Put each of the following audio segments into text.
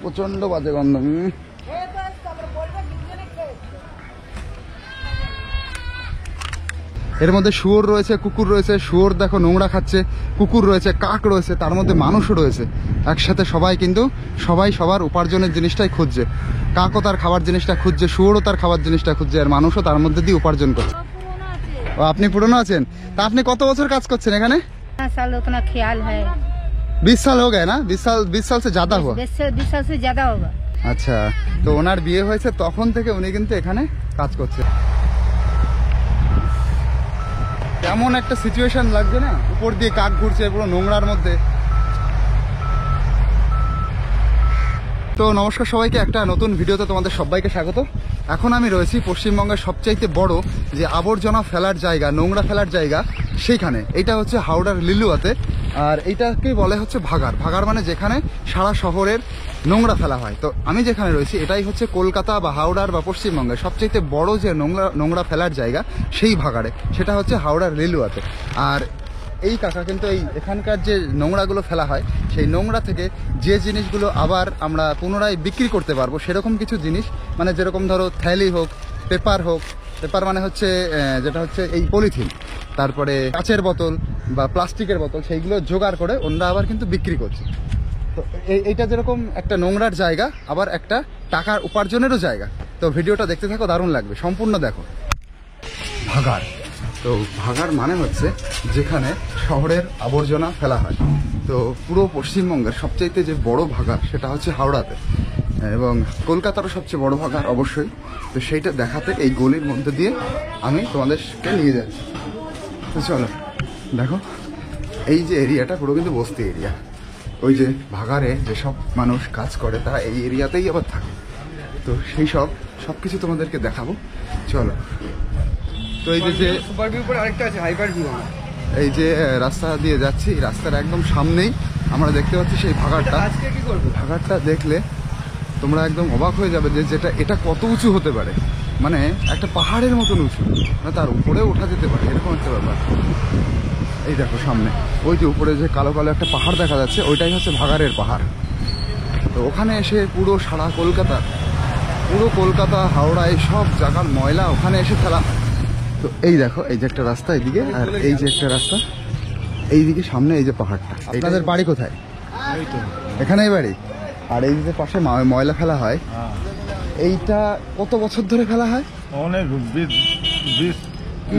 প্রচন্ড বাজে গন্ধ। এর মধ্যে শুয়োর রয়েছে, কুকুর রয়েছে। শুয়োর দেখো নোংরা খাচ্ছে, কুকুর রয়েছে, কাক রয়েছে, তার মধ্যে মানুষও রয়েছে। একসাথে সবাই কিন্তু সবাই সবার উপার্জনের জিনিসটাই খুঁজছে। কাকও তার খাবার জিনিসটা খুঁজছে, শুয়োরও তার খাবার জিনিসটা খুঁজছে, আর মানুষও তার মধ্যে দিয়ে উপার্জন করছে। ও, আপনি পুরনো আছেন? তা আপনি কত বছর কাজ করছেন এখানে? 20 साल हो गए ना? 20 साल से ज्यादा हुआ? 20 साल से ज्यादा होगा। আচ্ছা, তো ওনার বিয়ে হয়েছে তখন থেকে উনি কিন্তু এখানে কাজ করছে। কেমন একটা সিচুয়েশন লাগছে না, উপর দিয়ে কাক ঘুরছে পুরো নোংরার মধ্যে। তো নমস্কার সবাইকে, একটা নতুন ভিডিওতে তোমাদের সবাইকে স্বাগত। এখন আমি রয়েছি পশ্চিমবঙ্গের সবচাইতে বড় যে আবর্জনা ফেলার জায়গা, নোংরা ফেলার জায়গা, সেইখানে। এটা হচ্ছে হাওড়ার লিলুয়াতে। আর এইটাকে বলে হচ্ছে ভাগাড়। ভাগাড় মানে যেখানে সারা শহরের নোংরা ফেলা হয়। তো আমি যেখানে রয়েছি এটাই হচ্ছে কলকাতা বা হাওড়ার বা পশ্চিমবঙ্গের সবচাইতে বড় যে নোংরা ফেলার জায়গা, সেই ভাগাড়ে। সেটা হচ্ছে হাওড়ার লিলুয়াতে। আর এই কাকা কিন্তু এখানকার যে নোংরাগুলো ফেলা হয়, সেই নোংরা থেকে যে জিনিসগুলো আবার আমরা পুনরায় বিক্রি করতে পারবো, সেরকম কিছু জিনিস, মানে যেরকম ধরো থ্যালি হোক, পেপার হোক, পেপার মানে হচ্ছে যেটা হচ্ছে এই পলিথিন, তারপরে কাচের বোতল বা প্লাস্টিকের বোতল, সেইগুলো জোগাড় করে ওনারা আবার কিন্তু বিক্রি করছে। তো এইটা যেরকম একটা নোংরার জায়গা, আবার একটা টাকার উপার্জনেরও জায়গা। তো ভিডিওটা দেখতে থাকো, দারুণ লাগবে, সম্পূর্ণ দেখো। ভাগাড়, তো ভাগাড় মানে হচ্ছে যেখানে শহরের আবর্জনা ফেলা হয়। তো পুরো পশ্চিমবঙ্গের সবচাইতে যে বড় ভাগাড় সেটা হচ্ছে হাওড়াতে, এবং কলকাতারও সবচেয়ে বড় ভাগাড় অবশ্যই। তো সেইটা দেখাতে এই গলির মধ্যে দিয়ে আমি তোমাদেরকে নিয়ে যাচ্ছি। তো চলো দেখো, এই যে এরিয়াটা পুরো কিন্তু বস্তি এরিয়া। ওই যে ভাগাড়ে যেসব মানুষ কাজ করে তারা এই এরিয়াতেই আবার থাকে। তো সেই সব কিছু তোমাদেরকে দেখাবো, চলো। তো এই যে সুপার ভিউ পরে আরেকটা আছে হাইপার ভিউ। এই যে রাস্তা দিয়ে যাচ্ছি, এই রাস্তার একদম সামনেই আমরা দেখতে পাচ্ছি সেই ভাগাড়টা। আজকে কি করব? ভাগাড়টা দেখলে তোমরা একদম অবাক হয়ে যাবে যে এটা কত উঁচু হতে পারে। মানে একটা পাহাড়ের মতন উঁচু, মানে তার উপরে ওঠা যেতে পারে, এরকম একটা ব্যাপার। এই দেখো সামনে ওই যে উপরে যে কালো কালো একটা পাহাড় দেখা যাচ্ছে, ওইটাই হচ্ছে ভাগাড়ের পাহাড়। তো ওখানে এসে পুরো সারা কলকাতা হাওড়া এই সব জায়গার ময়লা ওখানে এসে ফেলা হয়। তো এই দেখো, এই যে একটা রাস্তা এইদিকে, আর এই যে একটা রাস্তা এইদিকে, সামনে এই যে পাহাড়টা। আপনাদের বাড়ি কোথায়? এখানেই বাড়ি। আর এই যে পাশে ময়লা ফেলা হয়, এইটা কত বছর ধরে ফেলা হয়? অনেক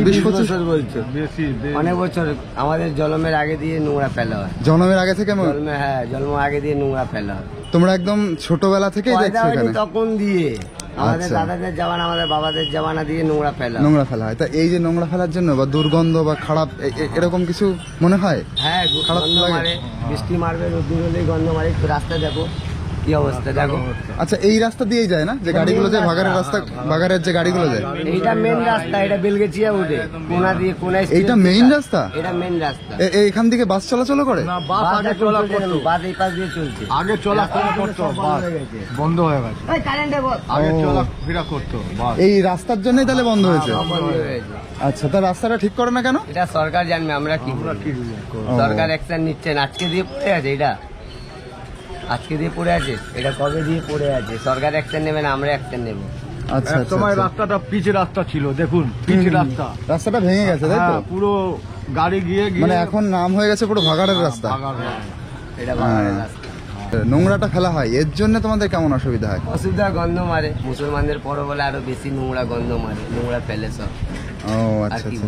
20 বছর বলছো? অনেক বছর। আমাদের জন্মের আগে দিয়ে নোংরা ফেলা হয়। জন্মের আগে থেকে? হ্যাঁ, জন্ম আগে দিয়ে নোংরা ফেলা হয়। তোমরা একদম ছোটবেলা থেকেই দেখছো এখানে? তখন দিয়ে আমাদের দাদাদের জামানা, আমাদের বাবাদের জামানা দিয়ে নোংরা ফেলা হয়। তা এই যে নোংরা ফেলার জন্য বা দুর্গন্ধ বা খারাপ এরকম কিছু মনে হয়? হ্যাঁ, খারাপ লাগে। বৃষ্টি মারবে, রোদ্দুর হলেই গন্ধ মারে। রাস্তা দেখো কি অবস্থা, দেখো। আচ্ছা, এই রাস্তা দিয়েই যায় না যে গাড়িগুলো যায়? ভাগাড়ের রাস্তা, ভাগাড়ের যে গাড়িগুলো যায়, এইটা মেইন রাস্তা। এটা বেলগেছিয়া উঠে কোনা দিয়ে কোনায়। এইটা মেইন রাস্তা? এটা মেইন রাস্তা। এখান থেকে বাস চলাচল করে? না, বাস আগে চলা করতো। বাস এই পাশ দিয়ে চলছে। আগে চলা করতো, বাস বন্ধ হয়ে গেছে। এই কারেন্টে আগে চলা ফেরা করতো বাস। এই রাস্তার জন্যই তাহলে বন্ধ হয়েছে? বন্ধ হয়েছে। আচ্ছা, তা রাস্তাটা ঠিক করে না কেন? এটা সরকার জানবে, আমরা কি সরকার অ্যাকশন নিচ্ছে না। আজকে দিয়ে পড়ে আছে, আজকে দিয়ে পড়ে আছে, এটা কবে দিয়ে পড়ে আছে। সরকার অ্যাকশন নেবে না, আমরা অ্যাকশন নেব। আচ্ছা, সময় রাস্তাটা পিচ রাস্তা ছিল, দেখুন পিচ রাস্তাটা ভেঙে গেছে তাই তো? পুরো গাড়ি গিয়ে মানে এখন নাম হয়ে গেছে পুরো ভাগাড়ের রাস্তা। এটা ভাগাড়ের রাস্তা। নোংরাটা ফেলা হয়, এর জন্য তোমাদের কেমন অসুবিধা হয়? অসুবিধা, গন্ধ মারে। মুসলমানদের পরব বলে আরো বেশি নোংরা গন্ধ মারে, নোংরা ফেলে সব। ও আচ্ছা আচ্ছা।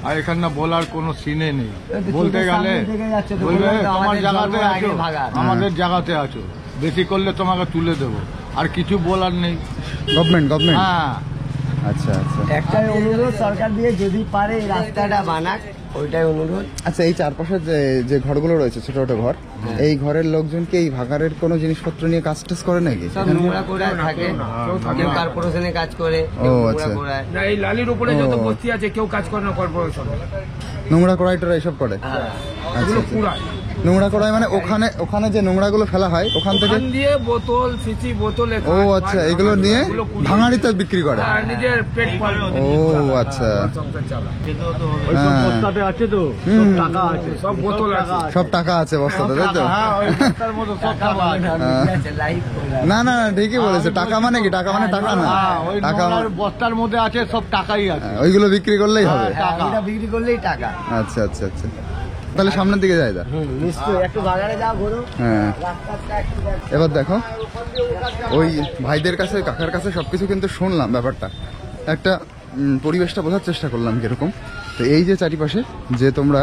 আর এখানে বলার কোনো সিনে নেই। বলতে গেলে বলবে তোমার জায়গাতে আছো, আমাদের জায়গাতে আছো, বেশি করলে তোমাকে তুলে দেবো, আর কিছু বলার নেই। গভর্নমেন্ট? হ্যাঁ। আচ্ছা আচ্ছা। একটাই অনুরোধ, সরকার দিয়ে যদি পারে এই রাস্তাটা বানাক, ওইটাই অনুরোধ। আচ্ছা, এই চারপাশে যে ঘরগুলো রয়েছে, ছোট ছোট ঘর, এই ঘরের লোকজন কি এই ভাগাড়ের কোনো জিনিসপত্র নিয়ে কাজ টাজ করে নাকি? সব নোংরা করে থাকে, কেউ কর্পোরেশনে কাজ করে। ও আচ্ছা। না, এই লালির উপরে যত বস্তি আছে কেউ কাজ করে না কর্পোরেশন। নোংরা কড়াই টড়াই এসব করে? আচ্ছা আচ্ছা। নোংরা কড়াই মানে ওখানে ওখানে যে নোংরাগুলো ফেলা হয় ওখান থেকে দিয়ে বোতল সিসি বোতলে ও আচ্ছা, এগুলো নিয়ে ভাঙাড়িতে বিক্রি করে? নিজের পেট পালন ও আচ্ছা, ওইসব বস্তাতে আছে তো, সব টাকা আছে, সব বোতল আছে। সব টাকা আছে বস্তাতে, তাই তো? হ্যাঁ ওই বস্তার মতো সব টাকা আছে। লাইভ না না না, ঠিকই বলেছে। টাকা মানে কি? টাকা মানে টাকা না, হ্যাঁ, ওই টাকা নোংরার বস্তার মধ্যে আছে সব টাকাই আছে। ওইগুলো বিক্রি করলেই হবে। টাকা। এটা বিক্রি করলেই টাকা। আচ্ছা আচ্ছা আচ্ছা, তাহলে সামনের দিকে যাই দা। নিশ্চয়ই একটু বাজারে যাও ঘুরো। হ্যাঁ, রাস্তাটা একটু দেখো। এবার দেখো ওই ভাইদের কাছে কাকার কাছে সবকিছু কিন্তু শুনলাম, ব্যাপারটা একটা পরিবেশটা বোঝার চেষ্টা করলাম কিরকম। তো এই যে চারিপাশে যে তোমরা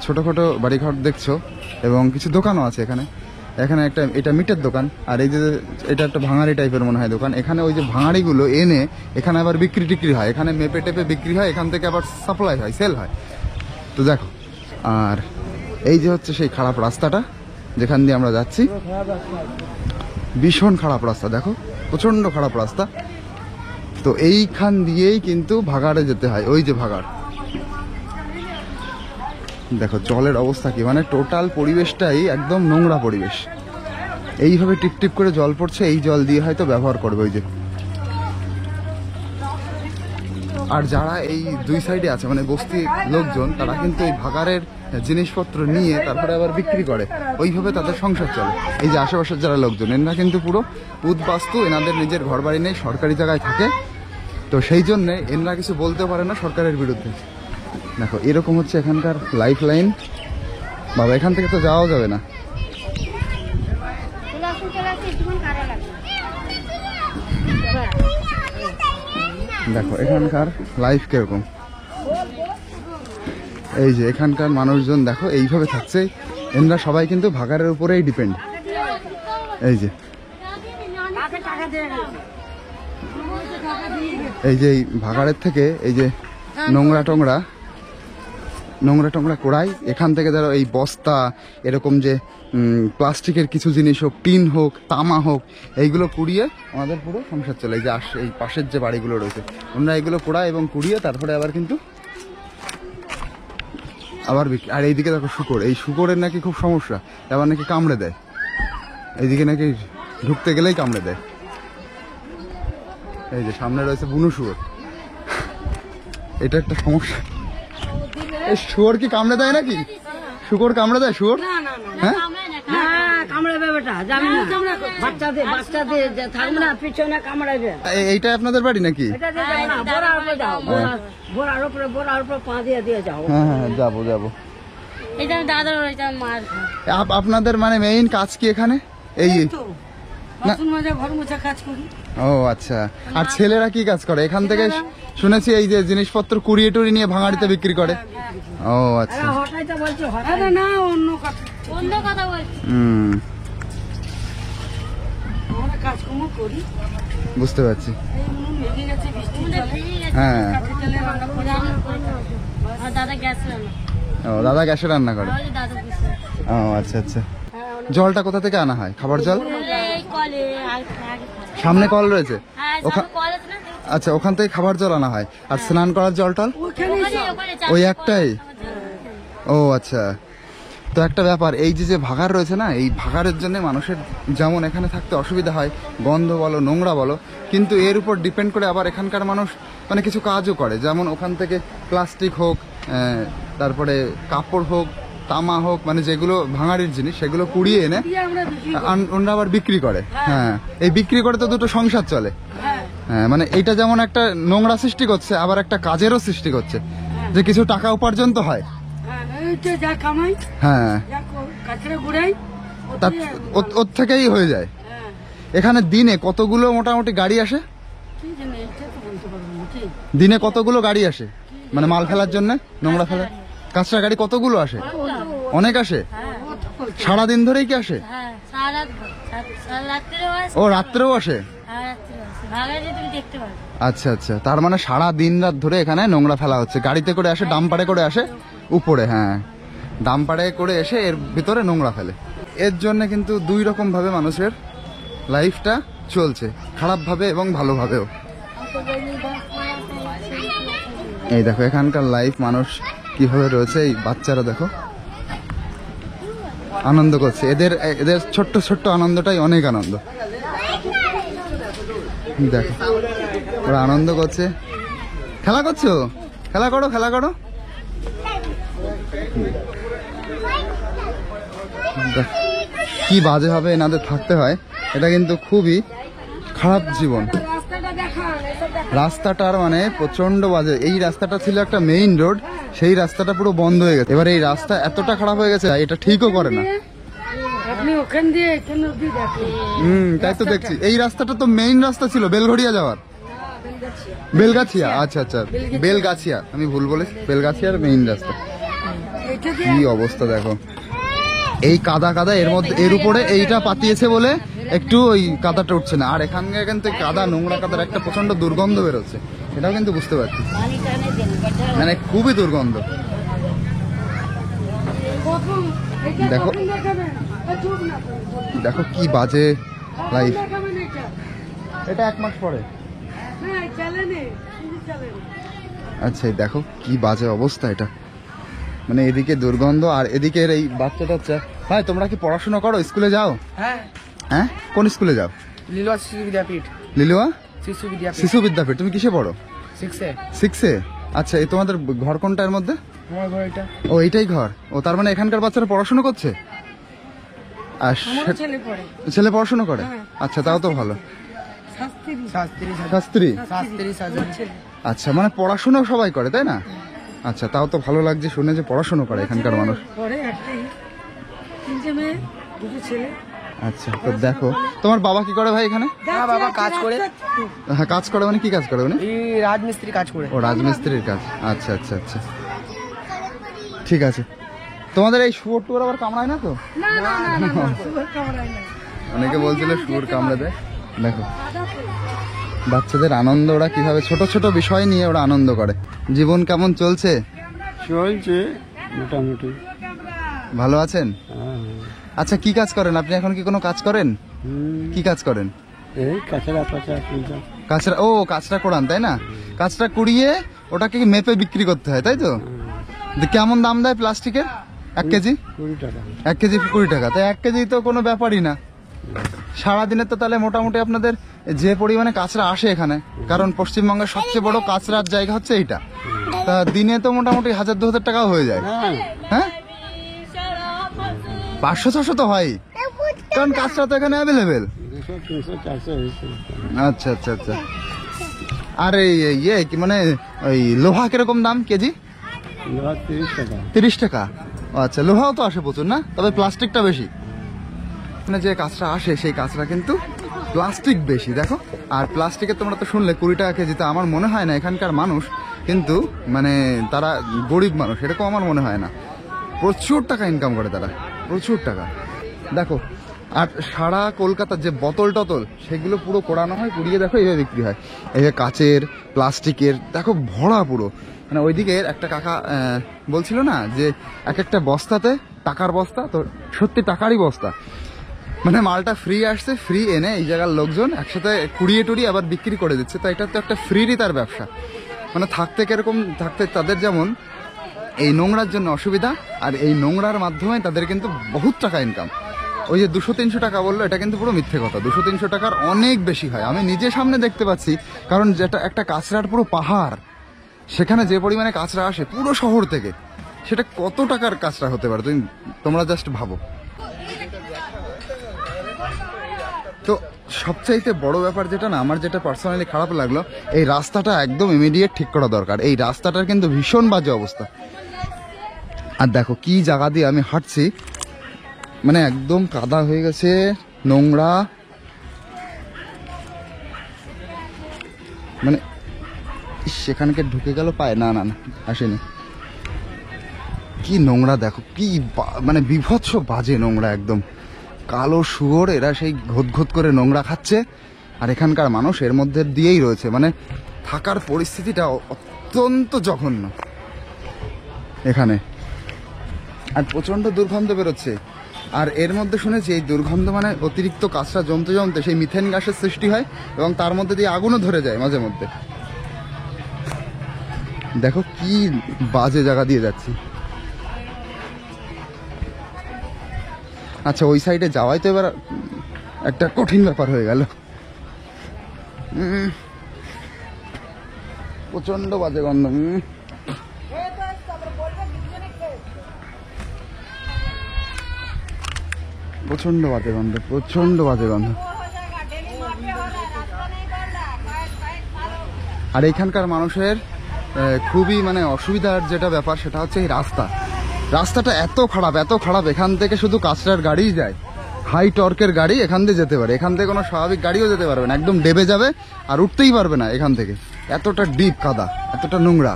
ছোটোখাটো বাড়িঘর দেখছো এবং কিছু দোকানও আছে এখানে। এখানে একটা এটা মিটের দোকান, আর এই যে এটা একটা ভাঙাড়ি টাইপের মনে হয় দোকান। এখানে ওই যে ভাঙাড়িগুলো এনে এখানে আবার বিক্রি টিক্রি হয়, এখানে মেপে টেপে বিক্রি হয়, এখান থেকে আবার সাপ্লাই হয়, সেল হয়। তো দেখো, আর এই যে হচ্ছে সেই খারাপ রাস্তাটা যেখান দিয়ে আমরা যাচ্ছি, ভীষণ খারাপ রাস্তা, দেখো প্রচণ্ড খারাপ রাস্তা। তো এইখান দিয়েই কিন্তু ভাগাড়ে যেতে হয়, ওই যে ভাগাড়। দেখো জলের অবস্থা কি, মানে টোটাল পরিবেশটাই একদম নোংরা পরিবেশ। এইভাবে টিপ টিপ করে জল পড়ছে, এই জল দিয়ে হয়তো ব্যবহার করবে ওই যে। আর যারা এই দুই সাইডে আছে মানে বস্তি লোকজন, তারা কিন্তু এই ভাগাড়ের জিনিসপত্র নিয়ে তারপরে আবার বিক্রি করে, ওইভাবে তাদের সংসার চলে। এই যে আশেপাশের যারা লোকজন, এনারা কিন্তু পুরো উদ্বাস্তু, এনাদের নিজের ঘর বাড়ি নেই, সরকারি জায়গায় থাকে। তো সেই জন্যে এনারা কিছু বলতে পারে না সরকারের বিরুদ্ধে। দেখো এরকম হচ্ছে এখানকার লাইফ লাইন। বাবা এখান থেকে তো যাওয়াও যাবে না। দেখো এখানকার লাইফ কিরকম। এই যে এখানকার মানুষজন দেখো এইভাবে থাকছে, এনরা সবাই কিন্তু ভাগাড়ের উপরেই ডিপেন্ড। এই যে এই ভাগাড়ের থেকে এই যে নোংরা টোংরা কোড়াই, এখান থেকে ধরো এই বস্তা, এরকম যে প্লাস্টিকের কিছু জিনিস হোক, টিন হোক, তামা হোক, এইগুলো কুড়িয়ে আমাদের পুরো সংসার চলে। এই যে এই পাশের যে বাড়িগুলো রয়েছে, ওনারা এগুলো কোড়ায় এবং কুড়িয়ে তারপরে আবার কিন্তু আবার বিক্রি। আর এইদিকে দেখো শুকর, এই শুকরের নাকি খুব সমস্যা, আবার নাকি কামড়ে দেয়, এইদিকে নাকি ঢুকতে গেলেই কামড়ে দেয়। এই যে সামনে রয়েছে বুনো শুয়োর, এটা একটা সমস্যা। এই শুয়োর কি কামড়ে দেয় নাকি? শুকর কামড়ে দেয় শুয়োর? হ্যাঁ কামড়াবে বেটা, যাবি না বাচ্চাদের থাকবে না পিছনে কামড়াবে। এইটা আপনাদের বাড়ি নাকি? বোরার উপরে যাও, বোরার উপরে পা দিয়ে যাও। হ্যাঁ হ্যাঁ, যাবো যাবো। এটা দাদার ওইটা মার আপনাদের মানে মেইন কাজ কি এখানে? এই বাথরুম মাজা ঘর মোছা কাজ করি। ও আচ্ছা। আর ছেলেরা কি কাজ করে? এখান থেকে শুনেছি এই যে জিনিসপত্র কুড়িয়ে টুড়ি নিয়ে ভাঙাড়িতে বিক্রি করে। ও আচ্ছা। হঠাৎ বলছি হঠাৎ না, অন্য কথা বলছি। আমরা কাজকর্ম করি, বুঝতে পারছি। ভেঙে গেছে বৃষ্টি হ্যাঁ। দাদা গ্যাস রান্না। ও দাদা গ্যাসে রান্না করে। দাদা ও আচ্ছা আচ্ছা। জলটা কোথা থেকে আনা হয়? খাবার জল? এই কলে সামনে কল রয়েছে? হ্যাঁ, কল আছে না? আচ্ছা, ওখান থেকে খাবার জল আনা হয়। আর স্নান করার জলটা ওখানে ওই একটাই? ও আচ্ছা। তো একটা ব্যাপার, এই যে ভাগাড় রয়েছে না, এই ভাগাড়ের জন্য মানুষের যেমন এখানে থাকতে অসুবিধা হয়, গন্ধ বলো, নোংরা বলো, কিন্তু এর উপর ডিপেন্ড করে আবার এখানকার মানুষ মানে কিছু কাজও করে। যেমন ওখান থেকে প্লাস্টিক হোক, তারপরে কাপড় হোক, তামা হোক, মানে যেগুলো ভাঙাড়ির জিনিস সেগুলো কুড়িয়ে এনে ওনারা আবার বিক্রি করে। হ্যাঁ, এই বিক্রি করে তো দুটো সংসার চলে। হ্যাঁ, মানে এইটা যেমন একটা নোংরা সৃষ্টি করছে, আবার একটা কাজেরও সৃষ্টি করছে, যে কিছু টাকা উপার্জন তো হয়। যা কামাই, হ্যাঁ, তার ওর থেকেই হয়ে যায়। এখানে দিনে কতগুলো মোটামুটি গাড়ি আসে? দিনে কতগুলো গাড়ি আসে মানে মাল ফেলার জন্য, নোংরা ফেলার কাঁচরা গাড়ি কতগুলো আসে? অনেক আসে। সারাদিন ধরেই কি আসে? ও রাত্রেও আসে? আচ্ছা আচ্ছা, তার মানে সারা দিন রাত ধরে এখানে নোংরা ফেলা হচ্ছে। গাড়িতে করে আসে, ডাম্পারে করে আসে উপরে। হ্যাঁ, ডাম্পারে করে এসে এর ভিতরে নোংরা ফেলে। এর জন্য কিন্তু দুই রকম ভাবে মানুষের লাইফটা চলছে, খারাপ ভাবে এবং ভালোভাবেও। এই দেখো এখানকার লাইফ, মানুষ কিভাবে রয়েছে এই বাচ্চারা, দেখো আনন্দ করছে। এদের এদের ছোট্ট ছোট্ট আনন্দটাই অনেক আনন্দ। দেখো ওরা আনন্দ করছে। খেলা করছো, খেলা করো, খেলা করো। দেখ, কি বাজে ভাবে এনাদের থাকতে হয়, এটা কিন্তু খুবই খারাপ জীবন। রাস্তাটার মানে প্রচন্ড বাজে। এই রাস্তাটা ছিল একটা মেইন রোড, সেই রাস্তাটা পুরো বন্ধ হয়ে গেছে। এবার এই রাস্তা এতটা খারাপ হয়ে গেছে, এটা ঠিকও করে না। আপনি ওখান দিয়ে এখানে অব্দি দেখেন। তাই তো দেখছি। এই রাস্তাটা তো মেইন রাস্তা ছিল বেলঘড়িয়া যাওয়ার। বেলগাছিয়া, আচ্ছা আচ্ছা, বেলগাছিয়া, আমি ভুল বলেছি, বেলগাছিয়ার মেইন রাস্তা। কি অবস্থা দেখো, এই কাদা কাদা, এর মধ্যে এর উপরে এইটা পাতিয়েছে বলে একটু ওই কাদাটা উঠছে না। আর এখানকার কিন্তু কাদা, নোংরা কাদার একটা প্রচন্ড দুর্গন্ধ বেরোচ্ছে, এটাও কিন্তু বুঝতে পারছি, মানে খুবই দুর্গন্ধ। দেখো দেখো কি বাজে লাইফ। এটা 1 মাস পরে। আচ্ছা দেখো কি বাজে অবস্থা এটা, মানে এদিকে দুর্গন্ধ আর এদিকে এই বাচ্চা টাচ্চা। ভাই তোমরা কি পড়াশোনা করো, স্কুলে যাও? হ্যাঁ, হ্যাঁ, কোন স্কুলে যাও? লিলুয়া শিশু বিদ্যাপীঠ। লিলুয়া শিশু বিদ্যাপীঠ শিশু বিদ্যাপীঠ। তুমি কিসে পড়ো? 6-এ। 6-এ? আচ্ছা, এই তোমাদের ঘর কোনটা এর মধ্যে? আমার ঘর এটা। ও এইটাই ঘর। ও তার মানে এখানকার বাচ্চারা পড়াশোনা করছে? আর ছেলে পড়ে। ছেলে পড়াশোনা করে? আচ্ছা, তাও তো ভালো। শাস্ত্রী। আচ্ছা, মানে পড়াশোনা সবাই করে তাই না? আচ্ছা, তাও তো ভালো লাগছে শুনে যে পড়াশোনা করে এখানকার মানুষ। পড়ে একটাই, 3টে মেয়ে, 2টো ছেলে। আচ্ছা, তো দেখো তোমার বাবা কি করে ভাই এখানে? বাবা কাজ করে। হ্যাঁ, কাজ করে মানে কি কাজ করে উনি? এই রাজমিস্ত্রি কাজ করে। ও রাজমিস্ত্রির কাজ। আচ্ছা আচ্ছা আচ্ছা, ঠিক আছে। তোমাদের এই শুয়োর টুয়োর আবার কামড়ায় না তো? না না না না, সুগার কামড়ায় না। অনেকে বলছিল শুয়োর কামড়ে দেয়। দেখো বাচ্চাদের আনন্দ, ওরা কিভাবে ছোট ছোট বিষয় নিয়ে ওরা আনন্দ করে। জীবন কেমন চলছে? চলছে মোটামুটি। ভালো আছেন? আচ্ছা, কি কাজ করেন আপনি এখন? কি কোনো কাজ করেন? কি কাজ করেন? এই কাছাড়া পাচা কাঁচরা। ও কাঁচরা কোড়ান তাই না? কাঁচরা কুড়িয়ে ওটাকে মেপে বিক্রি করতে হয় তাই তো? কেমন দাম দেয় প্লাস্টিকের 1 কেজি? 20 টাকা। 1 কেজি 20 টাকা। তো 1 কেজি তো কোনো ব্যাপারই না। সারাদিনে তো তাহলে মোটামুটি আপনাদের যে পরিমাণে কাঁচরা আসে এখানে, কারণ পশ্চিমবঙ্গের সবচেয়ে বড় কাঁচরার জায়গা হচ্ছে এইটা, তা দিনে তো মোটামুটি 1000-2000 টাকাও হয়ে যায়। হ্যাঁ, 500-600 তো হয়, কারণ কাঁচরা তো এখানে অ্যাভেলেবেল। 200, 300, 400 হয়েছে। আচ্ছা আচ্ছা আচ্ছা। আর এই ইয়ে কি মানে ওই লোহা কিরকম দাম কেজি? লোহা 30 টাকা। 30 টাকা। ও আচ্ছা, লোহাও তো আসে প্রচুর না, তবে প্লাস্টিকটা বেশি। মানে যে কাঁচরা আসে সেই কাঁচরা কিন্তু প্লাস্টিক বেশি। দেখো, আর প্লাস্টিকের তোমরা তো শুনলে 20 টাকা কেজি। তো আমার মনে হয় না এখানকার মানুষ কিন্তু মানে তারা গরিব মানুষ, এরকম আমার মনে হয় না। প্রচুর টাকা ইনকাম করে তারা, প্রচুর টাকা। দেখো, আর সারা কলকাতার যে বোতল টতল সেগুলো পুরো কোড়ানো হয়, কুড়িয়ে দেখো এইভাবে বিক্রি হয়। এই যে কাচের, প্লাস্টিকের, দেখো ভরা পুরো। মানে ওইদিকে একটা কাকা বলছিল না যে এক একটা বস্তাতে টাকার বস্তা, তো সত্যি টাকারই বস্তা। মানে মালটা ফ্রি আসছে, ফ্রি এনে এই জায়গার লোকজন একসাথে কুড়িয়ে টুড়িয়ে আবার বিক্রি করে দিচ্ছে। তো এটা তো একটা ফ্রিরই তার ব্যবসা। মানে থাকতে কিরকম থাকতে, তাদের যেমন এই নোংরার জন্য অসুবিধা, আর এই নোংরার মাধ্যমে তাদের কিন্তু বহুত টাকা ইনকাম। ওই যে 200-300 টাকা বললো, এটা কিন্তু পুরো মিথ্যে কথা। 200-300 টাকার অনেক বেশি হয়, আমি নিজে সামনে দেখতে পাচ্ছি। কারণ যেটা একটা কাঁচরার পুরো পাহাড়, সেখানে যে পরিমাণে কাঁচরা আসে পুরো শহর থেকে, সেটা কত টাকার কাঁচরা হতে পারে তোমরা জাস্ট ভাবো। তো সবচাইতে বড় ব্যাপার যেটা না, আমার যেটা পার্সোনালি খারাপ লাগলো, এই রাস্তাটা একদম ইমিডিয়েট ঠিক করা দরকার। এই রাস্তাটার কিন্তু ভীষণ বাজে অবস্থা। আর দেখো কি জায়গা দিয়ে আমি হাঁটছি, মানে একদম কাদা হয়ে গেছে, নোংরা। মানে সেখানকে ঢুকে গেল পায়, না না না আসেনি। কি নোংরা দেখো, কি মানে বিভৎস বাজে নোংরা, একদম কালো শুয়োর। এরা সেই ঘোত করে নোংরা খাচ্ছে, আর এখানকার মানুষ এর মধ্যে দিয়েই রয়েছে। মানে থাকার পরিস্থিতিটা অত্যন্ত জঘন্য এখানে, আর প্রচন্ড দুর্গন্ধ বেরোচ্ছে। আর এর মধ্যে শুনেছি এই দুর্গন্ধ মানে অতিরিক্ত কাঁচরা জমতে জমতে সেই মিথেন গ্যাসের সৃষ্টি হয়, এবং তার মধ্যে দিয়ে আগুনও ধরে যায় মাঝে মধ্যে। দেখো কি বাজে জায়গা দিয়ে যাচ্ছি। আচ্ছা, ওই সাইডে যাওয়াই তো এবার একটা কঠিন ব্যাপার হয়ে গেল। প্রচন্ড বাজে গন্ধ। প্রচন্ড বাজে গন্ধ, প্রচন্ড বাজে গন্ধ। আর এখানকার মানুষের খুবই মানে অসুবিধার যেটা ব্যাপার সেটা হচ্ছে এই রাস্তাটা এত খারাপ। এখান থেকে শুধু কাঁচরার গাড়িই যায়, হাই টর্কের গাড়ি এখান দিয়ে যেতে পারে, এখান থেকে কোনো স্বাভাবিক গাড়িও যেতে পারবে না, একদম ডেবে যাবে আর উঠতেই পারবে না এখান থেকে। এতটা ডিপ কাদা, এতটা নোংরা,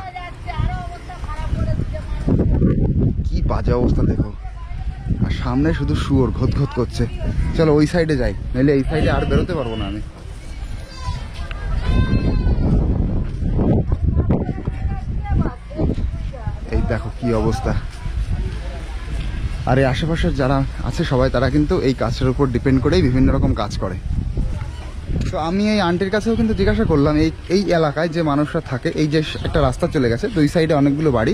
কি বাজে অবস্থা দেখো। আর সামনে শুধু শুয়োর ঘোত করছে। চলো ওই সাইডে যাই, নাহলে এই সাইডে আর বেরোতে পারবো না আমি। এই দেখো কি অবস্থা। আর এই আশেপাশের যারা আছে সবাই তারা কিন্তু এই কাজের উপর ডিপেন্ড করেই বিভিন্ন রকম কাজ করে। তো আমি এই আন্টির কাছেও কিন্তু জিজ্ঞাসা করলাম এই এলাকায় যে মানুষরা থাকে, এই যে একটা রাস্তা চলে গেছে দুই সাইডে অনেকগুলো বাড়ি,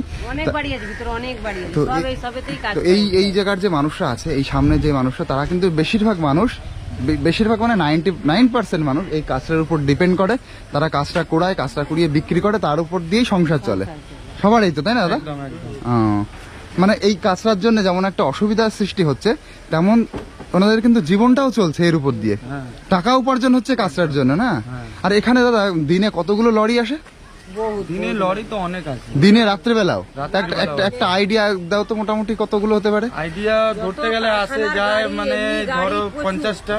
তো এই জায়গার যে মানুষরা আছে, এই সামনে যে মানুষরা, তারা কিন্তু বেশিরভাগ মানে 99% মানুষ এই কাজটার উপর ডিপেন্ড করে। তারা কাজটা কুড়ায়, কাজটা কুড়িয়ে বিক্রি করে, তার উপর দিয়েই সংসার চলে সবারই, তো তাই না দাদা? মানে এই কাজটার জন্য যেমন একটা অসুবিধার সৃষ্টি হচ্ছে, তেমন ওনাদের কিন্তু জীবনটাও চলছে এর উপর দিয়ে, টাকা উপার্জন হচ্ছে কাজটার জন্য না। আর এখানে দাদা দিনে কতগুলো লরি আসে? দিনে লরি তো অনেক আছে। দিনে রাত্রেবেলাও? একটা আইডিয়া দাও তো, মোটামুটি কতগুলো হতে পারে? আইডিয়া ধরতে গেলে আসে যায় মানে ধরো 50টা।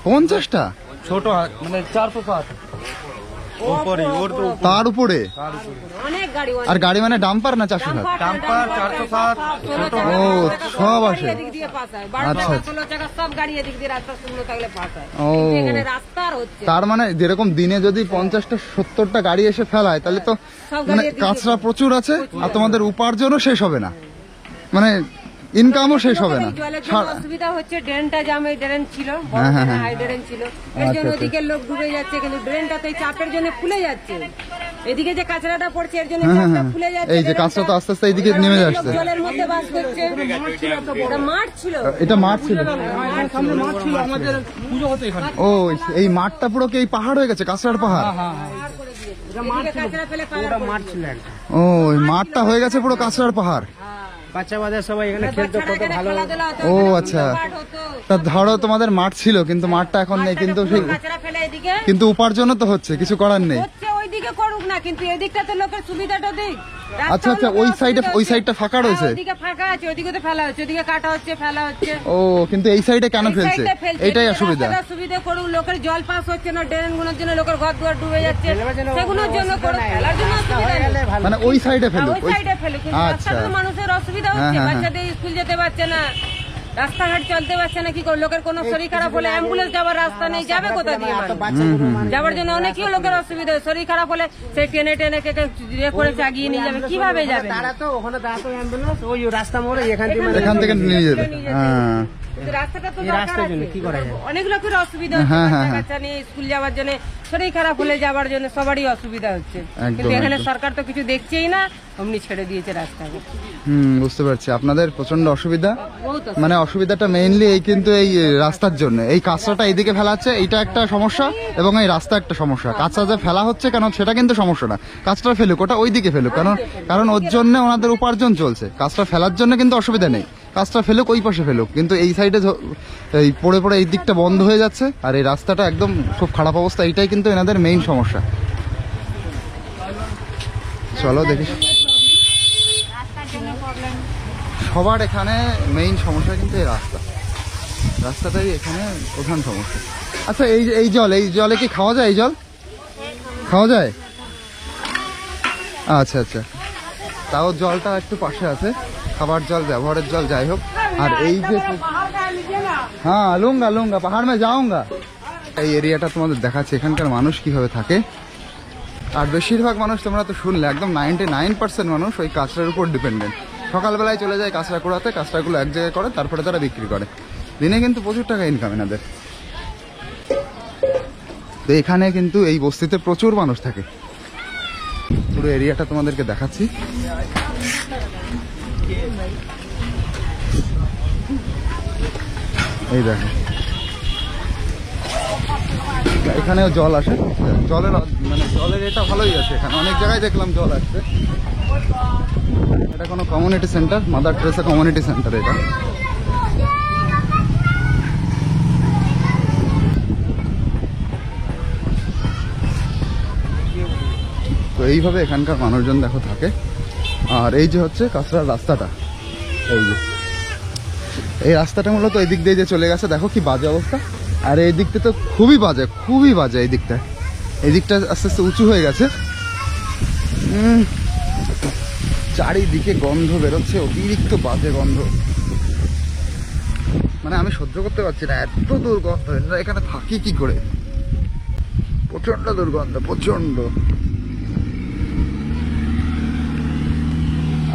50টা? ছোট মানে 407 উপরে, ওর তো তার উপরে। আর গাড়ি মানে ডাম্পার না 407? ডাম্পার 407 ছোট। ও সব আসে। আচ্ছা, ও তার মানে যেরকম দিনে যদি 50টা 70টা গাড়ি এসে ফেলায়, তাহলে তো মানে কাজটা প্রচুর আছে, আর তোমাদের উপার্জনও শেষ হবে না, মানে ইনকামও শেষ হবে না। অসুবিধা হচ্ছে ড্রেনটা জামে, ড্রেন ছিল হাই ড্রেন ছিল, এর জন্য ওদিকে লোক ডুবে যাচ্ছে, কিন্তু ড্রেনটা তো চাপের জন্য ফুলে যাচ্ছে। এদিকে যে কাঁচরাটা পড়ছে এর জন্য চাপটা ফুলে যাচ্ছে। এই যে কাঁচরা তো আস্তে আস্তে এইদিকে নেমে যাচ্ছে। জলের মধ্যে বাস করছে। এটা মাঠ ছিল, এটা মাঠ ছিল। ও এই মাঠটা পুরো কি এই পাহাড় হয়ে গেছে, কাঁচরার পাহাড়? ও এই মাঠটা হয়ে গেছে পুরো কাঁচরার পাহাড়। বাচ্চা বাচ্চা সবাই এখানে খেলতে কত ভালো। ও আচ্ছা, তা ধরো তোমাদের মাঠ ছিল কিন্তু মাঠটা এখন নেই, কিন্তু সেই কিন্তু উপার্জনও তো হচ্ছে, কিছু করার নেই। ওইদিকে করুক না, কিন্তু এদিকটা তো লোকের সুবিধাটা দিক। আচ্ছা আচ্ছা, ওই সাইডটা ফাঁকা রয়েছে? ওইদিকে ফাঁকা আছে, ওইদিকে তো ফেলা হচ্ছে, ওইদিকে কাটা হচ্ছে, ফেলা হচ্ছে। ও কিন্তু এই সাইডে কেন ফেলছে? এটাই অসুবিধা। সুবিধা করুক, লোকের জল পাস হচ্ছে না, ড্রেন গুলোর জন্য লোকের ঘর দুয়ার ডুবে যাচ্ছে, সেগুলোর জন্য করুক, ফেলার জন্য অসুবিধা নেই। মানে ওই সাইডে ফেলুক, ওই সাইডে ফেলুক, কিন্তু রাস্তাতে মানুষের অসুবিধা হচ্ছে, বাচ্চাদের স্কুল যেতে পারছে না, রাস্তাঘাট চলতে পারছে না, কি করে? লোকের কোনো শরীর খারাপ হলে অ্যাম্বুলেন্স যাবার রাস্তা নেই, যাবে কোথা দিয়ে? যাবার জন্য অনেকই লোকের অসুবিধা, শরীর খারাপ হলে সেই টেনে করে চাগিয়ে নিয়ে যাবে, কিভাবে যাবে? তারা তো ওখানে দাঁড়াতো অ্যাম্বুলেন্স, ওই রাস্তা মোড়ে এখান থেকে নিয়ে যাবে। রাস্তাটা তো কি করা যায়? অনেক লোকের অসুবিধা হচ্ছে, বাচ্চা নিয়ে স্কুল যাওয়ার জন্য, শরীর খারাপ হলে যাবার জন্য সবারই অসুবিধা হচ্ছে, কিন্তু এখানে সরকার তো কিছু দেখছেই না, অমনি ছেড়ে দিয়েছে রাস্তাকে। বুঝতে পারছি আপনাদের প্রচন্ড অসুবিধা। মানে অসুবিধাটা মেইনলি এই কিন্তু এই রাস্তার জন্য, এই কাঁচরাটা এইদিকে ফেলা হচ্ছে, এইটা একটা সমস্যা, এবং এই রাস্তা একটা সমস্যা। কাঁচরা যে ফেলা হচ্ছে কেন সেটা কিন্তু সমস্যা না, কাঁচরা ফেলুক, ওটা ওইদিকে ফেলুক, কারণ ওর জন্য ওনাদের উপার্জন চলছে। কাঁচরা ফেলার জন্য কিন্তু অসুবিধা নেই, কাঁচরা ফেলুক, ওই পাশে ফেলুক, কিন্তু এই সাইডে এই পড়ে এই দিকটা বন্ধ হয়ে যাচ্ছে, আর এই রাস্তাটা একদম খুব খারাপ অবস্থা। এইটাই কিন্তু এনাদের মেইন সমস্যা। চলো দেখি, সবার এখানে মেইন সমস্যা কিন্তু এই রাস্তাটাই এখানে প্রধান সমস্যা। আচ্ছা এই জলে কি খাওয়া যায়? এই জল খাওয়া যায়? আচ্ছা আচ্ছা, তাও জলটা একটু পাশে আছে, খাবার জল, ব্যবহারের জল, যাই হোক। আর এই যে হ্যাঁ লুঙ্গা পাহাড় মে যাওঙ্গা, এই এরিয়াটা তোমাদের দেখাচ্ছে এখানকার মানুষ কিভাবে থাকে। আর বেশিরভাগ মানুষ তোমরা তো শুনলে, একদম 99% মানুষ ওই কাঁচরার উপর ডিপেন্ডেন্ট। সকালবেলায় চলে যায় কাঁচরা কুড়াতে, কাঁচরাগুলো এক জায়গায় করে, তারপরে তারা বিক্রি করে। দিনে কিন্তু প্রচুর টাকা ইনকাম এনাদের। তো এখানে কিন্তু এই বস্তিতে প্রচুর মানুষ থাকে। পুরো এরিয়াটা তোমাদেরকে দেখাচ্ছি। এই দেখো, এখানেও জল আসে, জলের মানে জলের এটা ভালোই আছে, এখানে অনেক জায়গায় দেখলাম জল আসছে। এটা কোনো community centre, mother Teresa community centre এটা। তো এইভাবে এখানকার মানুষজন দেখো থাকে। আর এই যে হচ্ছে কাঁচরার রাস্তাটা, এই রাস্তাটা মূলত এই দিক দিয়ে যে চলে গেছে, দেখো কি বাজে অবস্থা। আর এই দিকটা তো খুবই বাজে, খুবই বাজে। এই দিকটা আস্তে আস্তে উঁচু হয়ে গেছে। চারিদিকে গন্ধ বেরোচ্ছে, অতিরিক্ত বাজে গন্ধ, মানে আমি সহ্য করতে পারছি না, এত দুর্গন্ধ। এখানে থাকি কি করে, প্রচন্ড দুর্গন্ধ, প্রচন্ড।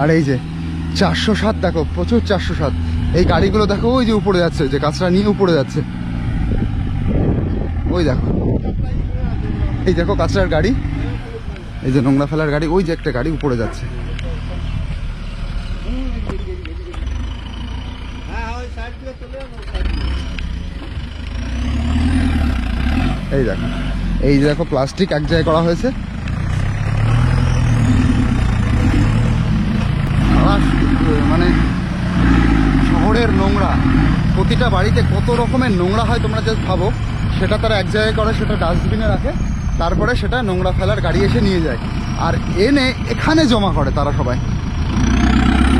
আর এই যে 407 দেখো, প্রচুর 407। এই গাড়িগুলো দেখো, ওই যে উপরে যাচ্ছে, যে কাঁচরা নিয়ে উপরে যাচ্ছে, ওই দেখো, এই দেখো কাঁচরার গাড়ি, এই যে নোংরা ফেলার গাড়ি, ওই যে একটা গাড়ি উপরে যাচ্ছে। এই দেখো, এই যে দেখো প্লাস্টিক এক জায়গায় করা হয়েছে। মানে শহরের নোংরা, প্রতিটা বাড়িতে কত রকমের নোংরা হয় তোমরা জাস্ট ভাবো। সেটা তারা এক জায়গায় করে, সেটা ডাস্টবিনে রাখে, তারপরে সেটা নোংরা ফেলার গাড়ি এসে নিয়ে যায়, আর এনে এখানে জমা করে তারা সবাই।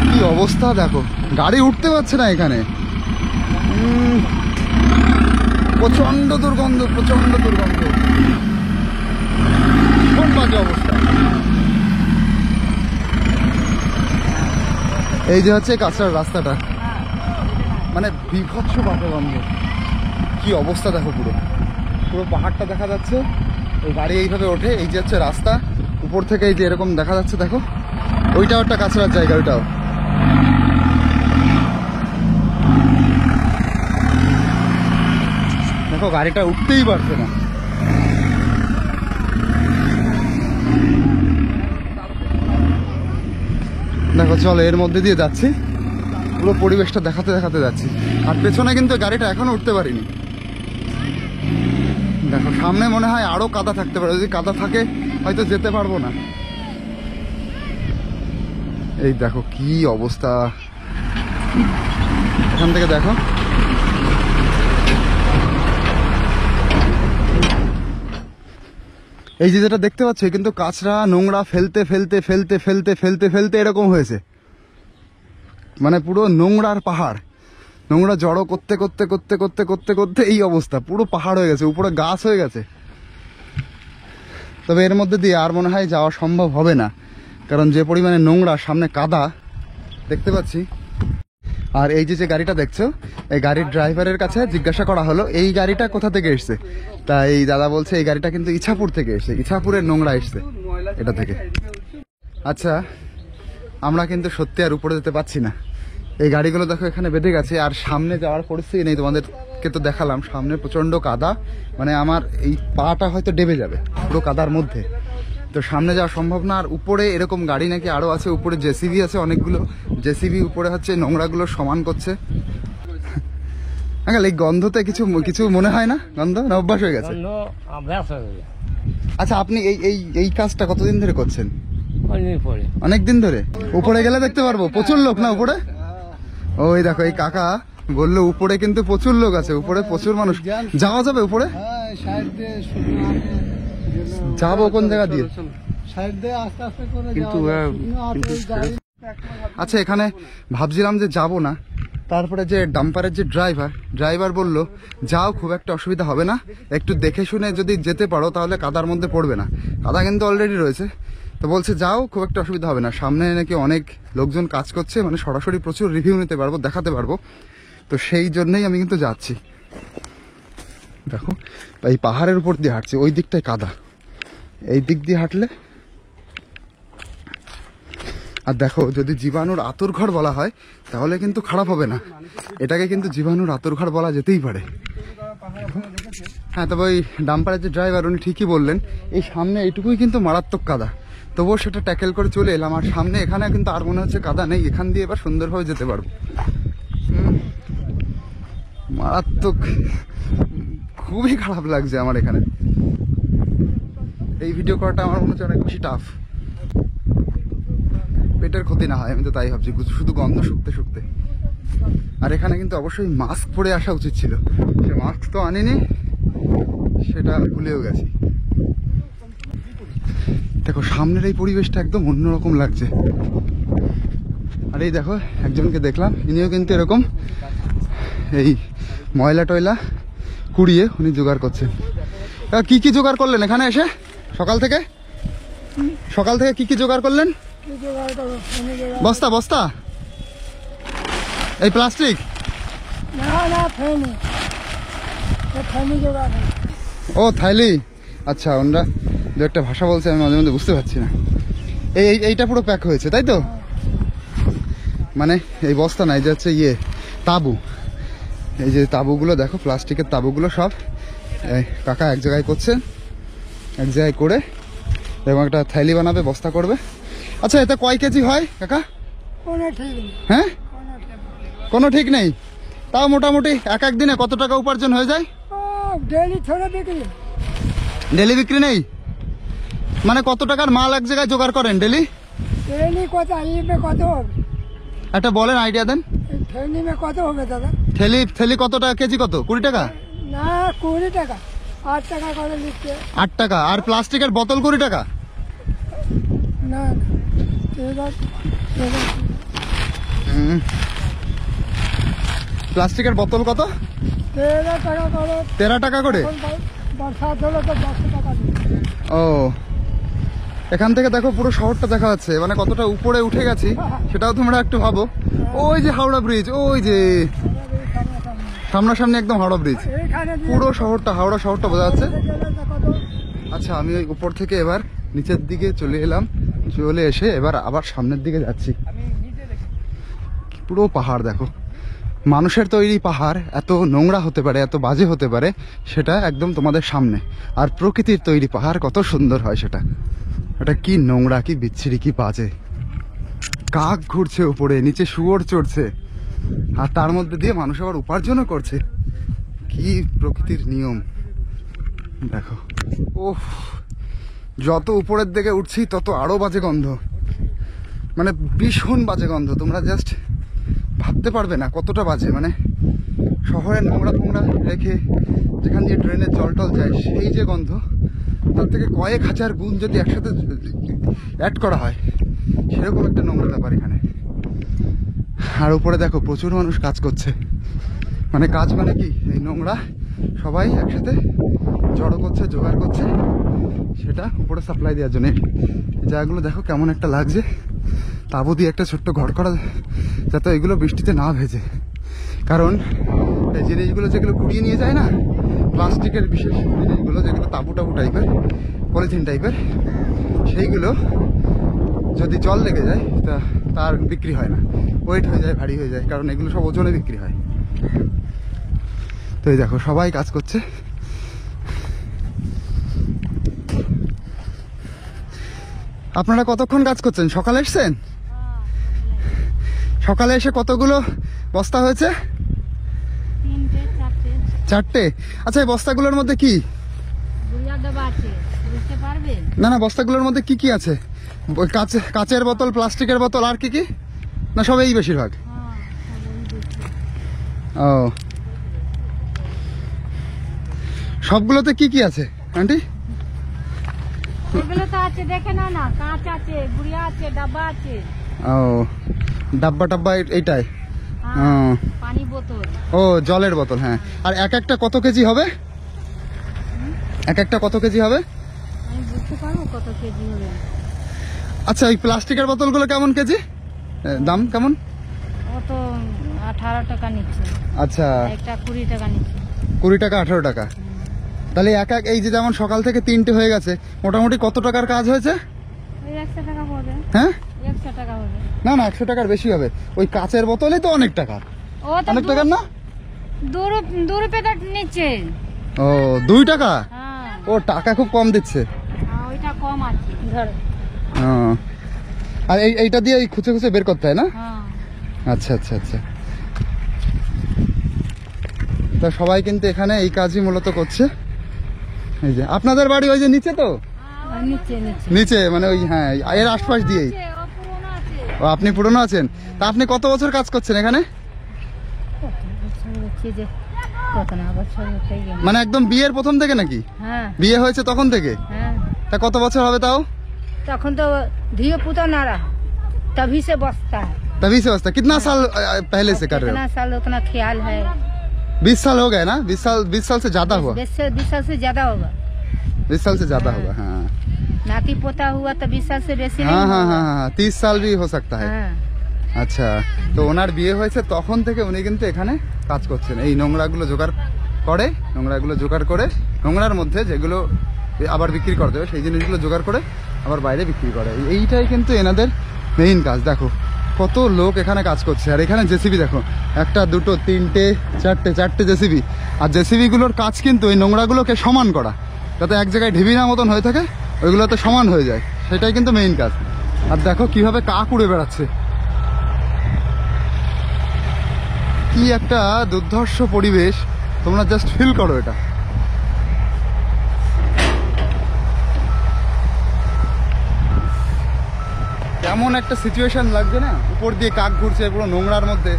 কি অবস্থা দেখো, গাড়ি উঠতে পারছে না এখানে, প্রচন্ড দুর্গন্ধ, প্রচন্ড দুর্গন্ধ, খুব বাজে অবস্থা। এই যে হচ্ছে কাঁচরার রাস্তাটা, মানে বিভৎস বাজে গন্ধ। কি অবস্থা দেখো, পুরো পুরো পাহাড়টা দেখা যাচ্ছে, ওই গাড়ি এইভাবে ওঠে। এই যে হচ্ছে রাস্তা, উপর থেকে এই যে এরকম দেখা যাচ্ছে, দেখো ওইটাও একটা কাঁচরার জায়গা, ওইটাও। দেখো গাড়িটা উঠতেই পারছে না। দেখো চলো, এর মধ্যে দিয়ে যাচ্ছি, পুরো পরিবেশটা দেখাতে দেখাতে যাচ্ছি। আর পেছনে কিন্তু গাড়িটা এখনো উঠতে পারিনি। দেখো সামনে মনে হয় আরো কাদা থাকতে পারে, যদি কাদা থাকে হয়তো যেতে পারবো না। এই দেখো কি অবস্থা, এখান থেকে দেখো। এই যে যেটা দেখতে পাচ্ছ, কিন্তু কাঁচরা নোংরা ফেলতে ফেলতে ফেলতে ফেলতে ফেলতে ফেলতে এরকম হয়েছে, মানে পুরো নোংরার পাহাড়। নোংরা জড়ো করতে করতে করতে করতে করতে করতে এই অবস্থা, পুরো পাহাড় হয়ে গেছে, উপরে গাছ হয়ে গেছে। তবে এর মধ্যে দিয়ে আর মনে হয় যাওয়া সম্ভব হবে না, কারণ যে পরিমাণে নোংরা, সামনে কাদা দেখতে পাচ্ছি। আর এই যে গাড়িটা দেখছো, এই গাড়ির ড্রাইভারের কাছে জিজ্ঞাসা করা হলো এই গাড়িটা কোথা থেকে এসছে। তা এই দাদা বলছে এই গাড়িটা কিন্তু ইছাপুর থেকে এসছে, ইছাপুরের নোংরা এসছে এটা থেকে। আচ্ছা, আমরা কিন্তু সত্যি আর উপরে যেতে পারছি না। এই গাড়িগুলো দেখো এখানে বেঁধে গেছে, আর সামনে যাওয়ার পরিস্থিতি নেই। তোমাদেরকে তো দেখালাম, সামনে প্রচন্ড কাদা, মানে আমার এই পাটা হয়তো ডেবে যাবে পুরো কাদার মধ্যে। তো সামনে যাওয়া সম্ভব না। আর উপরে এরকম গাড়ি নাকি আরো আছে, উপরে জেসিবি আছে অনেকগুলো, জেসিবি উপরে হচ্ছে নোংরাগুলো সমান করছে। এই গন্ধতে কিছু কিছু মনে হয় না, গন্ধ না অভ্যাস হয়ে গেছে? আচ্ছা, আপনি এই কাজটা কতদিন ধরে করছেন? অনেক দিন ধরে। উপরে গেলে দেখতে পারবো, প্রচুর লোক না উপরে? ওই দেখো, এই কাকা বললো উপরে কিন্তু প্রচুর লোক আছে, উপরে প্রচুর মানুষ। যাওয়া যাবে উপরে? যাবো কোন জায়গা দিয়ে? আচ্ছা, এখানে ভাবছিলাম যে যাব না, তারপরে যে ডাম্পারের যে ড্রাইভার বলল যাও, খুব একটা অসুবিধা হবে না, একটু দেখে শুনে যদি যেতে পারো তাহলে কাদার মধ্যে পড়বে না। কাদা কিন্তু অলরেডি রয়েছে, তো বলছে যাও, খুব একটা অসুবিধা হবে না। সামনে নাকি অনেক লোকজন কাজ করছে, মানে সরাসরি প্রচুর রিভিউ নিতে পারবো, দেখাতে পারবো। তো সেই জন্যই আমি কিন্তু যাচ্ছি। দেখো এই পাহাড়ের উপর দিয়ে হাঁটছি, ওই দিকটায় কাদা, এই দিক দিয়ে হাঁটলে। আর দেখো, যদি জীবাণুর আতুরঘর বলা হয় তাহলে কিন্তু খারাপ হবে না, এটাকে কিন্তু জীবাণুর আতুরঘর বলা যেতেই পারে। হ্যাঁ, তবে ওই ডাম্পারের যে ড্রাইভার উনি ঠিকই বললেন, এই সামনে এইটুকুই কিন্তু মারাত্মক কাদা, তবুও সেটা ট্যাকেল করে চলে এলাম। আর সামনে এখানে কিন্তু আর মনে হচ্ছে কাদা নেই, এখান দিয়ে এবার সুন্দরভাবে যেতে পারবো। মারাত্মক, খুবই খারাপ লাগছে আমার এখানে। এই ভিডিও করাটা আমার মনে হচ্ছে অনেক বেশি টাফ। পেটের ক্ষতি না হয় আমি তো তাই ভাবছি, শুধু গন্ধ শুকতে শুকতে। আর এখানে কিন্তু অবশ্যই মাস্ক পরে আসা উচিত ছিল, সে মাস্ক তো আনিনি, সেটা আমি ভুলেও গেছি। দেখো সামনের এই পরিবেশটা একদম অন্যরকম লাগছে। আর এই দেখো একজনকে দেখলাম, ইনিও কিন্তু এরকম এই ময়লা টয়লা কুড়িয়ে উনি জোগাড় করছেন। কি কি জোগাড় করলেন এখানে এসে সকাল থেকে? সকাল থেকে কি কি জোগাড় করলেন? বস্তা বস্তা, এই প্লাস্টিক? ও থাইলি, আচ্ছা। ওনারা দু একটা ভাষা বলছে, আমি মাঝে মধ্যে বুঝতে পারছি না। এইটা পুরো প্যাক হয়েছে তাই তো? মানে এই বস্তা না, এই যে হচ্ছে ইয়ে তাঁবু। এই যে তাঁবুগুলো দেখো, প্লাস্টিকের তাঁবুগুলো সব কাকা এক জায়গায় করছে, এক জায়গায় করে এবং একটা থাইলি বানাবে, বস্তা করবে। আচ্ছা এতে কয় কেজি হয় কাকা? হ্যাঁ, কোনো ঠিক নেই। তাও মোটামুটি এক এক দিনে কত টাকা উপার্জন হয়ে যায়? ডেলি বিক্রি নেই মানে কত টাকার মাল এক জায়গায় জোগাড় করেন ডেলি? একটা বলেন, আইডিয়া দেন। কত হবে দাদা? থেলি কত টাকা কেজি? কত? 20 টাকা? না 20 টাকা, 8 টাকা করে লিখছে। 8 টাকা। আর প্লাস্টিকের বোতল 20 টাকা? না প্লাস্টিকের বোতল কত? 13 টাকা করে। 13 টাকা করে? বর্ষাত হলে তো 10 টাকা। ও, এখান থেকে দেখো পুরো শহরটা দেখা যাচ্ছে, মানে কতটা উপরে উঠে গেছি সেটাও তোমরা একটু ভাবো। ওই যে হাওড়া ব্রিজ, ওই যে সামনাসামনি একদম হাওড়া ব্রিজ, পুরো শহরটা, হাওড়া শহরটা বোঝা যাচ্ছে। আচ্ছা আমি ওই উপর থেকে এবার নিচের দিকে চলে এলাম, চলে এসে এবার আবার সামনের দিকে যাচ্ছি। পুরো পাহাড় দেখো, মানুষের তৈরি পাহাড় এত নোংরা হতে পারে, এত বাজে হতে পারে, সেটা একদম তোমাদের সামনে। আর প্রকৃতির তৈরি পাহাড় কত সুন্দর হয় সেটা। এটা কি নোংরা, কি বিচ্ছিরি, কি বাজে। কাক ঘুরছে উপরে, নিচে শুয়োর চড়ছে, আর তার মধ্যে দিয়ে মানুষ আবার উপার্জনও করছে। কি প্রকৃতির নিয়ম দেখো। ওহ, যত উপরের দিকে উঠছি তত আরো বাজে গন্ধ, মানে ভীষণ বাজে গন্ধ। তোমরা জাস্ট ভাবতে পারবে না কতটা বাজে। মানে শহরের নোংরা ফোংরা রেখে যেখান দিয়ে ড্রেনের জল টল যায়, সেই যে গন্ধ, তার থেকে কয়েক হাজার গুণ যদি একসাথে অ্যাড করা হয়, সেরকম একটা নোংরা ব্যাপার এখানে। আর উপরে দেখো প্রচুর মানুষ কাজ করছে। মানে কাজ মানে কি, এই নোংরা সবাই একসাথে জড়ো করছে, জোগাড় করছে, সেটা উপরে সাপ্লাই দেওয়ার জন্য। জায়গাগুলো দেখো কেমন একটা লাগছে, তাঁবু দিয়ে একটা ছোট্ট ঘর করা, যাতে এগুলো বৃষ্টিতে না ভেজে। কারণ এই জিনিসগুলো যেগুলো কুড়িয়ে নিয়ে যায় না, প্লাস্টিকের বিশেষ জিনিসগুলো যেগুলো তাঁবু টাবু টাইপের, পলিথিন টাইপের, সেইগুলো যদি জল লেগে যায় তা তার বিক্রি হয় না, ওয়েট হয়ে যায়, ভারী হয়ে যায়, কারণ এগুলো সব ওজনে বিক্রি হয়। তো এই দেখো সবাই কাজ করছে। আপনারা কতক্ষণ কাজ করছেন? সকালে এসছেন? সকালে এসে কতগুলো বস্তা হয়েছে? 4টে। আচ্ছা এই বস্তাগুলোর মধ্যে কি? না না, বস্তাগুলোর মধ্যে কি কি আছে? কাচের বোতল, প্লাস্টিকের বোতল, আর কি কি? না সব এই বেশিরভাগ? ও, সবগুলোতে কি কি আছে আন্টি? এগুলো তো আছে, দেখে না, না কাঁচ আছে, গুড়িয়া আছে, ডাব্বা আছে। ও, ডাব্বা টাব্বা এইটাই? পানি বোতল। ও, জলের বোতল। হ্যাঁ। আর এক একটা কত কেজি হবে? এক একটা কত কেজি হবে? আমি বুঝতে পারবো কত কেজি হবে। আচ্ছা ওই প্লাস্টিকের বোতলগুলো কেমন কেজি, দাম কেমন? ও তো 18 টাকা নিচ্ছে। আচ্ছা, একটা 20 টাকা নিচ্ছে। 20 টাকা, 18 টাকা। তাহলে এক এক, এই যে যেমন সকাল থেকে 3টে হয়ে গেছে, মোটামুটি কত টাকার কাজ হয়েছে? ওই 100 টাকা হবে। হ্যাঁ 100 টাকা হবে। না না, 100 টাকার বেশি হবে। ওই কাচের বোতলে তো অনেক টাকা। ও তো অনেক টাকার না? 2 রুপিয়া নিচ্ছে। ও, 2 টাকা? হ্যাঁ, ও, টাকা খুব কম দিচ্ছে। ওইটা কম আছে। ধর ও, আর এইটা দিয়ে এই খুঁচে খুঁচে বের করতে হয় না? আচ্ছা আচ্ছা আচ্ছা। তা সবাই কিন্তু এখানে এই কাজই মূলত করছে। এই যে আপনাদের বাড়ি ওই যে নিচে তো, নিচে মানে ওই, হ্যাঁ এর আশপাশ দিয়েই। ও আপনি পুরনো আছেন। তা আপনি কত বছর কাজ করছেন এখানে? মানে একদম বিয়ের প্রথম থেকে নাকি? বিয়ে হয়েছে তখন থেকে? তা কত বছর হবে তাও? তখন তো धियो पुता ना रहा, तभी से बसता है। तभी से बसता। कितना साल पहले से कर रहे हो? कितना साल उतना ख्याल है। 20 साल हो गए ना? 20 साल से ज्यादा हुआ? 20 साल से ज्यादा होगा। 20 साल से ज्यादा होगा। हाँ नाती पोता हुआ तो 20 साल से बेसी नहीं हाँ हाँ होगा। हाँ हाँ 30 साल भी हो सकता है। हाँ। আচ্ছা, তো ওনার বিয়ে হয়েছে তখন থেকে উনি কিন্তু এখানে কাজ করছেন। এই নোংরাগুলো জোগাড় করে, নোংরাগুলো জোগাড় করে, নোংরার মধ্যে যেগুলো আবার বিক্রি করতে হবে সেই জিনিসগুলো জোগাড় করে আবার বাইরে বিক্রি করে। এইটাই কিন্তু এনাদের মেইন কাজ। দেখো কত লোক এখানে কাজ করছে। আর এখানে জেসিবি দেখো, একটা দুটো তিনটে চারটে জেসিবি। আর জেসিবিগুলোর কাজ কিন্তু এই নোংরাগুলোকে সমান করা, যাতে এক জায়গায় ঢিবিনা মতন হয়ে থাকে ওইগুলোতে সমান হয়ে যায়, সেটাই কিন্তু মেইন কাজ। আর দেখো কিভাবে কাক উড়ে বেড়াচ্ছে, কি একটা দুর্ধর্ষ পরিবেশ, তোমরা জাস্ট ফিল করো এটা। কেমন একটা সিচুয়েশন লাগছে না, উপর দিয়ে কাক ঘুরছে পুরো নোংরার মধ্যে।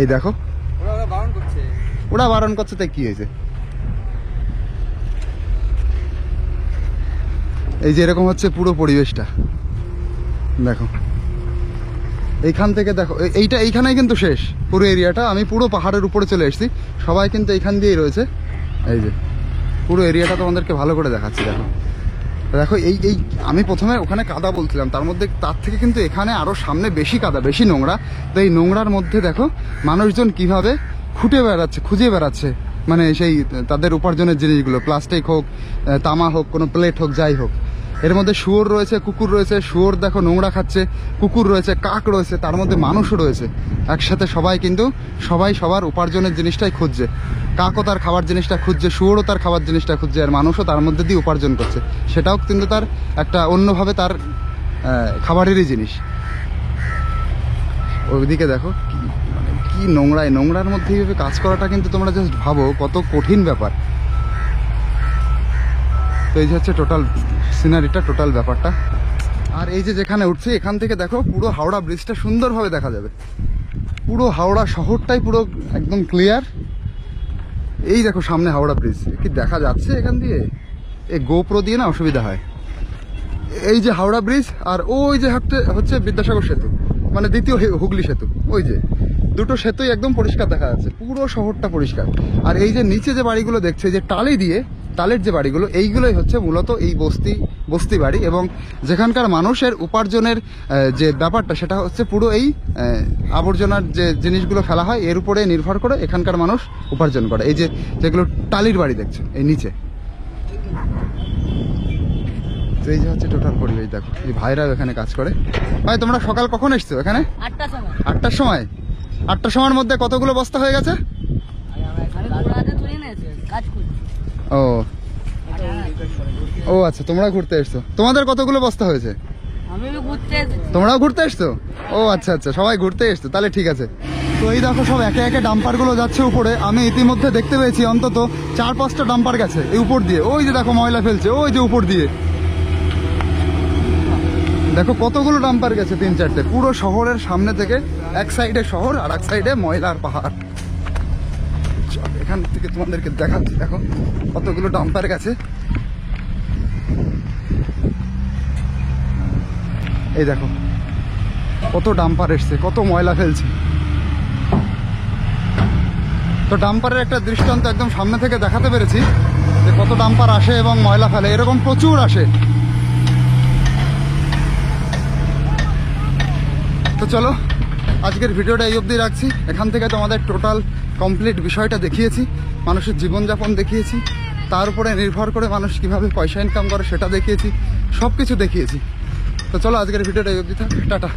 এই দেখো ওরা বারণ করছে, তাই কি হয়েছে? এই যে এরকম হচ্ছে পুরো পরিবেশটা দেখো। এইখান থেকে দেখো এইখানেই কিন্তু শেষ পুরো এরিয়াটা। আমি পুরো পাহাড়ের উপরে চলে এসেছি, সবাই কিন্তু এইখান দিয়েই রয়েছে। এই যে পুরো এরিয়াটা তোমাদেরকে ভালো করে দেখাচ্ছি। দেখো দেখো এই আমি প্রথমে ওখানে কাদা বলছিলাম, তার থেকে কিন্তু এখানে আরো সামনে বেশি কাদা, বেশি নোংরা। তো এই নোংরার মধ্যে দেখো মানুষজন কিভাবে খুঁজে বেড়াচ্ছে, মানে সেই তাদের উপার্জনের জিনিসগুলো, প্লাস্টিক হোক, তামা হোক, কোনো প্লেট হোক, যাই হোক। এর মধ্যে শুয়োর রয়েছে, কুকুর রয়েছে। শুয়োর দেখো নোংরা খাচ্ছে, কুকুর রয়েছে, কাক রয়েছে, তার মধ্যে মানুষও রয়েছে। একসাথে সবাই কিন্তু সবার উপার্জনের জিনিসটাই খুঁজছে। কাকও তার খাবার জিনিসটা খুঁজছে, শুয়োরও তার খাবার জিনিসটা খুঁজছে, আর মানুষও তার মধ্যে দিয়ে উপার্জন করছে। সেটাও কিন্তু তার একটা অন্যভাবে তার খাবারেরই জিনিস। ওইদিকে দেখো কি নোংরার মধ্যে এইভাবে কাজ করাটা কিন্তু তোমরা জাস্ট ভাবো কত কঠিন ব্যাপার। তো এই যে হচ্ছে টোটাল সিনারিটা, টোটাল ব্যাপারটা। আর এই যে যেখানে উঠছি এখান থেকে দেখো পুরো হাওড়া ব্রিজটা সুন্দরভাবে দেখা যাবে। পুরো হাওড়া শহরটাই পুরো একদম ক্লিয়ার। এই দেখো সামনে হাওড়া ব্রিজ, কি দেখা যাচ্ছে এখান দিয়ে? এই গোপ্রো দিয়ে না অসুবিধা হয়। এই যে হাওড়া ব্রিজ, আর ওই যে হচ্ছে বিদ্যাসাগর সেতু, মানে দ্বিতীয় হুগলি সেতু। ওই যে দুটো সেতুই একদম পরিষ্কার দেখা যাচ্ছে, পুরো শহরটা পরিষ্কার। আর এই যে নিচে যে বাড়িগুলো দেখছে, যে টালের যে বাড়িগুলো, এইগুলোই হচ্ছে মূলত এই বস্তি বাড়ি। এবং যেখানকার মানুষের উপার্জনের যে ব্যাপারটা, সেটা হচ্ছে পুরো এই আবর্জনার যে জিনিসগুলো ফেলা হয় এর উপরে নির্ভর করে এখানকার মানুষ উপার্জন করে। এই যে যেগুলো টালির বাড়ি দেখছে এই নিচে। তো এই যে হচ্ছে টোটাল পরিবেশ দেখো। এই ভাইরাও এখানে কাজ করে। ভাই তোমরা সকাল কখন এসছো এখানে? 8টার সময়। 8টার সময়? 8টার সময়ের মধ্যে কতগুলো বস্তা হয়ে গেছে? ও আচ্ছা, তোমরা ঘুরতে এসছো। তোমাদের কতগুলো বস্তা হয়েছে? তোমরাও ঘুরতে এসছো? ও আচ্ছা আচ্ছা, সবাই ঘুরতে এসছো, তাহলে ঠিক আছে। তো এই দেখো সব একে একে ডাম্পারগুলো যাচ্ছে উপরে। আমি ইতিমধ্যে দেখতে পেয়েছি অন্তত 4-5টা ডাম্পার গেছে এই উপর দিয়ে। ওই যে দেখো ময়লা ফেলছে, ওই যে উপর দিয়ে দেখো কতগুলো ডাম্পার গেছে, 3-4টে। পুরো শহরের সামনে থেকে, এক সাইডে শহর আর এক সাইডে ময়লার পাহাড়। এখান থেকে তোমাদেরকে দেখাচ্ছি, দেখো কতগুলো ডাম্পার গেছে। এই দেখো কত ডাম্পার এসছে, কত ময়লা ফেলছে। তো ডাম্পারের একটা দৃষ্টান্ত একদম সামনে থেকে দেখাতে পেরেছি যে কত ডাম্পার আসে এবং ময়লা ফেলে। এরকম প্রচুর আসে। তো চলো আজকের ভিডিওটা এই অবধি রাখছি। এখান থেকে তোমাদের টোটাল কমপ্লিট বিষয়টা দেখিয়েছি, মানুষের জীবনযাপন দেখিয়েছি, তার উপরে নির্ভর করে মানুষ কিভাবে পয়সা ইনকাম করে সেটা দেখিয়েছি, সব কিছু দেখিয়েছি। তো চলো আজকের ভিডিওটা এই অবধি থাক, টাটা।